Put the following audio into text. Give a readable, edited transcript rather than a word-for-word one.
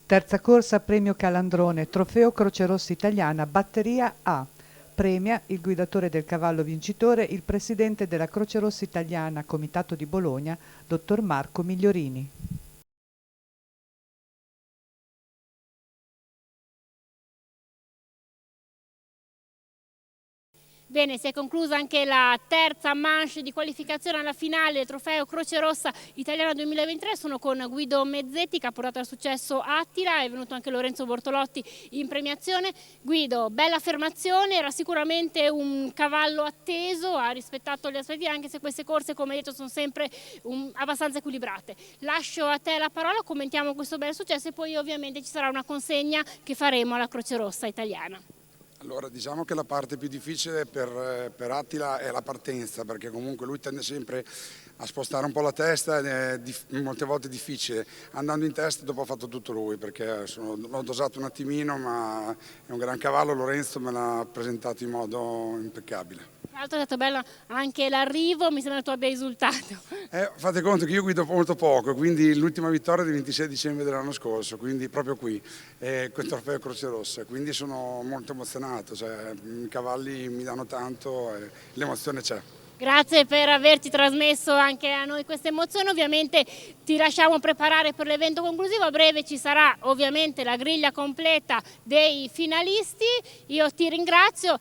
Terza corsa, premio Calandrone, trofeo Croce Rossa Italiana, batteria A. Premia il guidatore del cavallo vincitore, il presidente della Croce Rossa Italiana, Comitato di Bologna, dottor Marco Migliorini. Bene, si è conclusa anche la terza manche di qualificazione alla finale del trofeo Croce Rossa Italiana 2023. Sono con Guido Mezzetti che ha portato al successo Attila, è venuto anche Lorenzo Bortolotti in premiazione. Guido, bella affermazione, era sicuramente un cavallo atteso, ha rispettato le aspettative anche se queste corse, come detto, sono sempre abbastanza equilibrate. Lascio a te la parola, commentiamo questo bel successo e poi ovviamente ci sarà una consegna che faremo alla Croce Rossa Italiana. Allora, diciamo che la parte più difficile per Attila è la partenza, perché comunque lui tende sempre a spostare un po' la testa ed è molte volte difficile. Andando in testa dopo ha fatto tutto lui, perché l'ho dosato un attimino, ma è un gran cavallo, Lorenzo me l'ha presentato in modo impeccabile. Tra l'altro è stato bello anche l'arrivo, mi sembra che tu abbia esultato. Fate conto che io guido molto poco, quindi l'ultima vittoria è del 26 dicembre dell'anno scorso, quindi proprio qui, questo trofeo Croce Rossa, quindi sono molto emozionato, cioè, i cavalli mi danno tanto e l'emozione c'è. Grazie per averci trasmesso anche a noi questa emozione, ovviamente ti lasciamo preparare per l'evento conclusivo, a breve ci sarà ovviamente la griglia completa dei finalisti, io ti ringrazio.